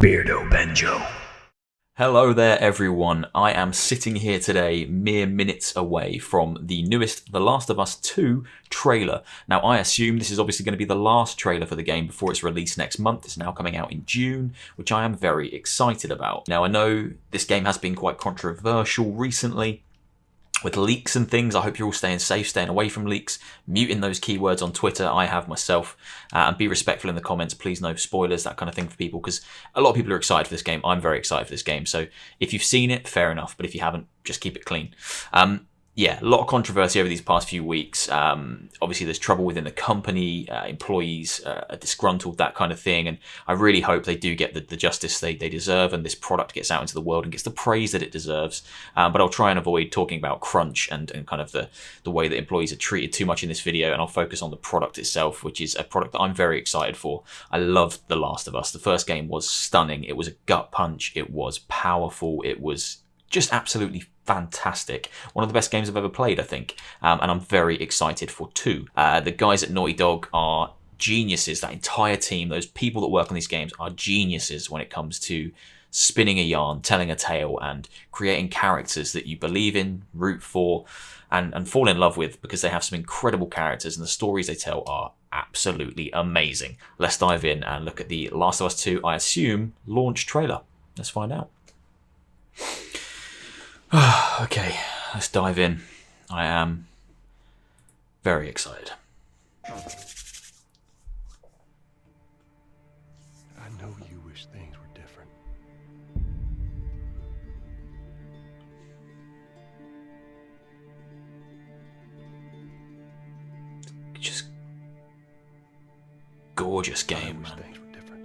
Beardo Banjo. Hello there everyone, I am sitting here today mere minutes away from the newest The Last of Us 2 trailer. Now I assume this is obviously going to be the last trailer for the game before it's released next month. It's now coming out in June, which I am very excited about. Now I know this game has been quite controversial recently, with leaks and things. I hope you're all staying safe, staying away from leaks, muting those keywords on Twitter. I have myself, and be respectful in the comments. Please no spoilers, that kind of thing for people, because a lot of people are excited for this game. I'm very excited for this game. So if you've seen it, fair enough. But if you haven't, just keep it clean. Yeah, a lot of controversy over these past few weeks. Obviously, there's trouble within the company. Employees are disgruntled, that kind of thing. And I really hope they do get the justice they deserve and this product gets out into the world and gets the praise that it deserves. But I'll try and avoid talking about crunch and kind of the way that employees are treated too much in this video. And I'll focus on the product itself, which is a product that I'm very excited for. I loved The Last of Us. The first game was stunning. It was a gut punch. It was powerful. It was just absolutely fantastic. One of the best games I've ever played, I think. And I'm very excited for 2. The guys at Naughty Dog are geniuses. That entire team, those people that work on these games are geniuses when it comes to spinning a yarn, telling a tale, and creating characters that you believe in, root for, and fall in love with, because they have some incredible characters and the stories they tell are absolutely amazing. Let's dive in and look at the Last of Us 2, I assume, launch trailer. Let's find out. Okay, let's dive in. I am very excited. I know you wish things were different. Just gorgeous game, I wish man. things were different.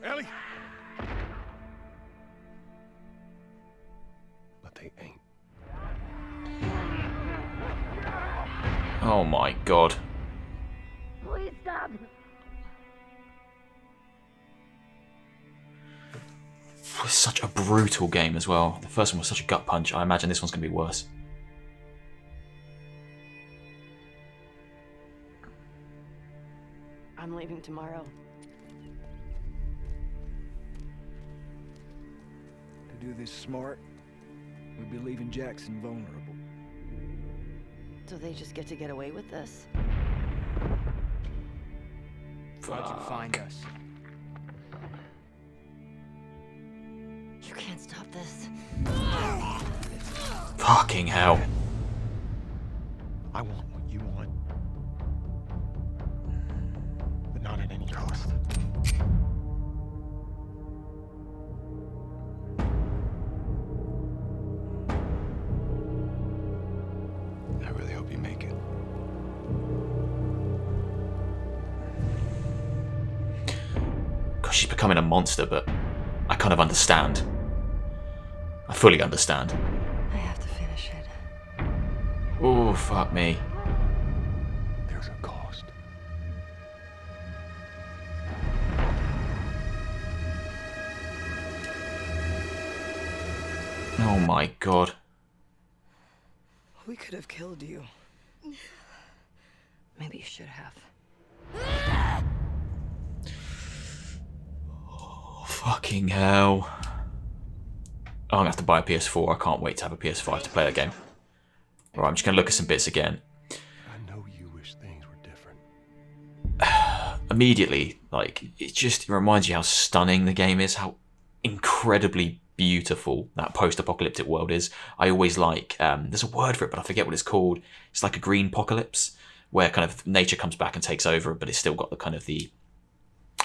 Ellie! But they ain't. Oh my god. Please stop. It's such a brutal game as well. The first one was such a gut punch. I imagine this one's going to be worse. I'm leaving tomorrow. To do this smart, we'd be leaving Jackson vulnerable. So they just get to get away with this? How'd you find us? You can't stop this. Fucking hell. I want what you want. But not at any cost. I really hope you make it. Gosh, she's becoming a monster, but I kind of understand. I fully understand. I have to finish it. Oh, fuck me. There's a cost. Oh my god. We could have killed you. Maybe you should have. Oh, fucking hell. Oh, I'm going to have to buy a PS4. I can't wait to have a PS5 to play that game. Alright, I'm just going to look at some bits again. I know you wish things were different. Immediately, like, it reminds you how stunning the game is, how incredibly beautiful that post-apocalyptic world is. I always like, there's a word for it, but I forget what it's called. It's like a green apocalypse, where kind of nature comes back and takes over, but it's still got the kind of the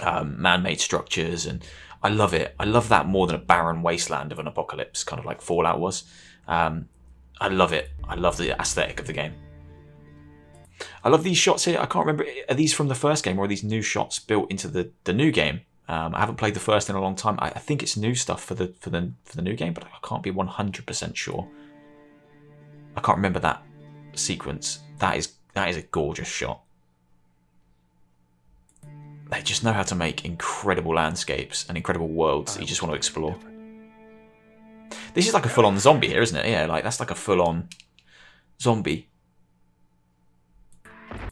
man-made structures, and I love it. I love that more than a barren wasteland of an apocalypse, kind of like Fallout was. I love it. I love the aesthetic of the game. I love these shots here. I can't remember, are these from the first game or are these new shots built into the new game? I haven't played the first in a long time. I think it's new stuff for the new game, but I can't be 100% sure. I can't remember that sequence. That is a gorgeous shot. They just know how to make incredible landscapes and incredible worlds that you just want to explore. This is like a full-on zombie here, isn't it? Yeah, like that's like a full-on zombie.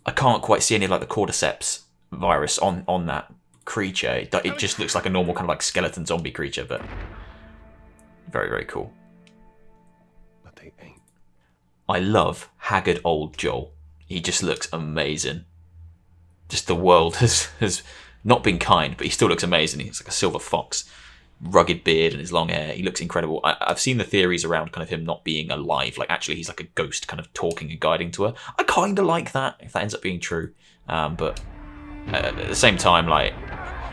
I can't quite see any of like the cordyceps virus on that creature. It just looks like a normal kind of like skeleton zombie creature, but very, very cool. But they ain't. I love haggard old Joel. He just looks amazing. Just the world has not been kind, but he still looks amazing. He's like a silver fox, rugged beard and his long hair. He looks incredible. I've seen the theories around kind of him not being alive. Like actually he's like a ghost kind of talking and guiding to her. I kind of like that if that ends up being true. But at the same time, like,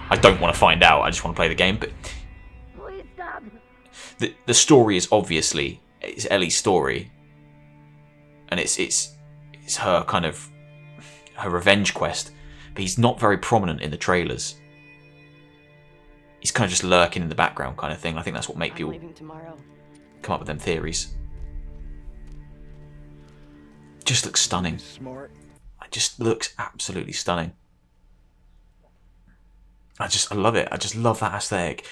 I don't want to find out. I just want to play the game. But Please stop. the story is obviously it's Ellie's story, and it's her kind of her revenge quest. But he's not very prominent in the trailers. He's kind of just lurking in the background, kind of thing. I think that's what make I'm people leaving tomorrow. come up with them theories. Just looks stunning. Smart. It just looks absolutely stunning. I love it. I just love that aesthetic.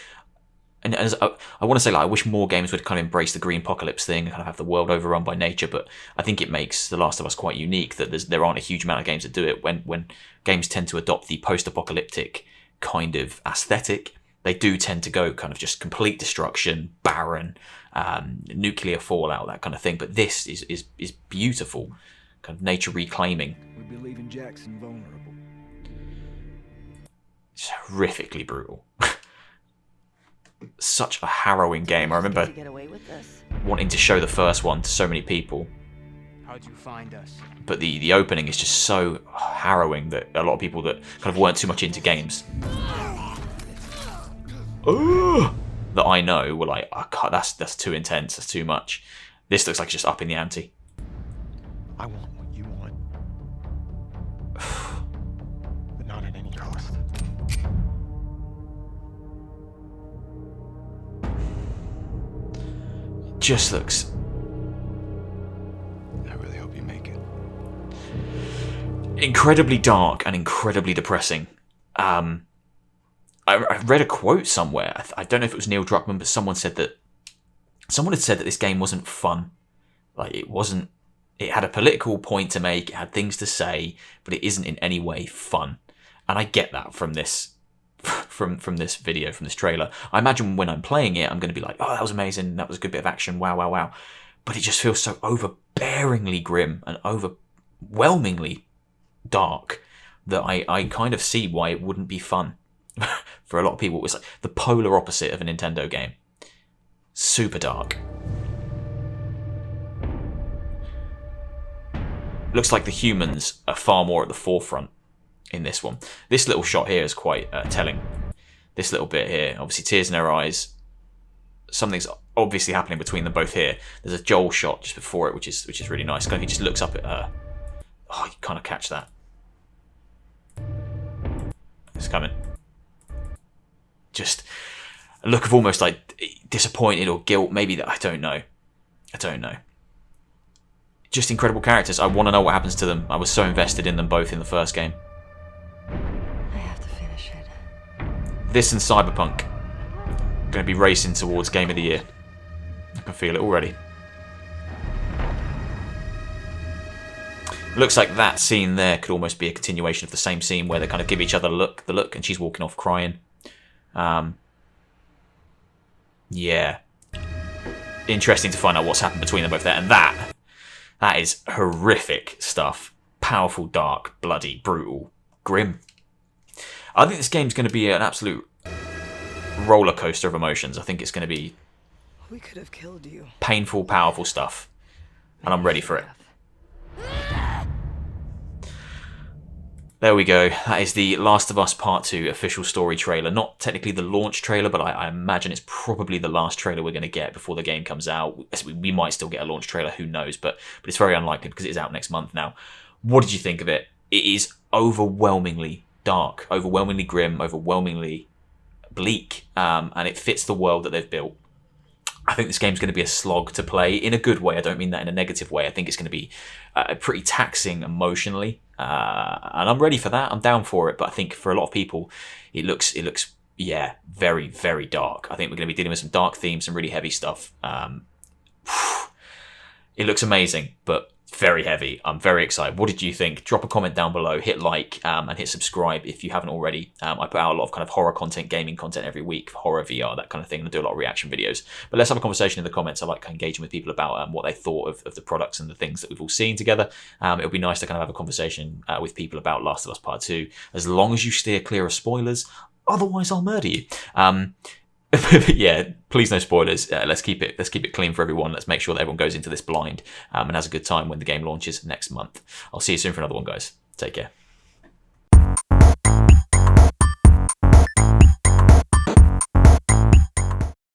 And as I want to say, like, I wish more games would kind of embrace the green apocalypse thing and kind of have the world overrun by nature. But I think it makes The Last of Us quite unique that there aren't a huge amount of games that do it. When games tend to adopt the post-apocalyptic kind of aesthetic, they do tend to go kind of just complete destruction, barren, nuclear fallout, that kind of thing. But this is beautiful, kind of nature reclaiming. We'd be leaving Jackson vulnerable. It's horrifically brutal. Such a harrowing game. I remember To get away with this. wanting to show the first one to so many people, How'd you find us? but the opening is just so harrowing that a lot of people that kind of weren't too much into games that I know were like, oh God, that's too intense, that's too much. This looks like it's just upping the ante. I want what you want. But not at any cost. Just looks I really hope you make it. incredibly dark and incredibly depressing. I read a quote somewhere. I don't know if it was Neil Druckmann, but someone had said that this game wasn't fun. Like it wasn't. It had a political point to make. It had things to say, but it isn't in any way fun. And I get that from this. From this video, from this trailer. I imagine when I'm playing it, I'm going to be like, oh, that was amazing. That was a good bit of action. Wow, wow, wow. But it just feels so overbearingly grim and overwhelmingly dark that I kind of see why it wouldn't be fun for a lot of people. It was like the polar opposite of a Nintendo game. Super dark. Looks like the humans are far more at the forefront in this one. This little shot here is quite telling. This little bit here, obviously tears in her eyes. Something's obviously happening between them both here. There's a Joel shot just before it, which is really nice. He just looks up at her. Oh, you kind of catch that. It's coming. Just a look of almost like disappointed or guilt, maybe. That I don't know. Just incredible characters. I want to know what happens to them. I was so invested in them both in the first game. I have to finish it. This and Cyberpunk going to be racing towards Game of the Year. I can feel it already. Looks like that scene there could almost be a continuation of the same scene where they kind of give each other the look, and she's walking off crying. Yeah. Interesting to find out what's happened between them both there. And that is horrific stuff. Powerful, dark, bloody, brutal, grim. I think this game's going to be an absolute roller coaster of emotions. I think it's going to be We could have killed you. painful, powerful stuff. And I'm ready for it. There we go. That is the Last of Us Part 2 official story trailer. Not technically the launch trailer, but I imagine it's probably the last trailer we're going to get before the game comes out. We might still get a launch trailer, who knows, but it's very unlikely because it is out next month now. What did you think of it? It is overwhelmingly dark, overwhelmingly grim, overwhelmingly bleak, and it fits the world that they've built. I think this game's going to be a slog to play in a good way. I don't mean that in a negative way. I think it's going to be pretty taxing emotionally, and I'm ready for that. I'm down for it. But I think for a lot of people, it looks yeah, very, very dark. I think we're going to be dealing with some dark themes, some really heavy stuff. It looks amazing, but very heavy. I'm very excited. What did you think? Drop a comment down below, hit like, and hit subscribe if you haven't already. I put out a lot of kind of horror content, gaming content every week, horror, VR, that kind of thing, and I do a lot of reaction videos. But let's have a conversation in the comments. I like engaging with people about what they thought of the products and the things that we've all seen together. It'll be nice to kind of have a conversation with people about Last of Us Part 2, as long as you steer clear of spoilers. Otherwise, I'll murder you. But yeah, please no spoilers. Let's keep it clean for everyone. Let's make sure that everyone goes into this blind and has a good time when the game launches next month. I'll see you soon for another one, guys. Take care.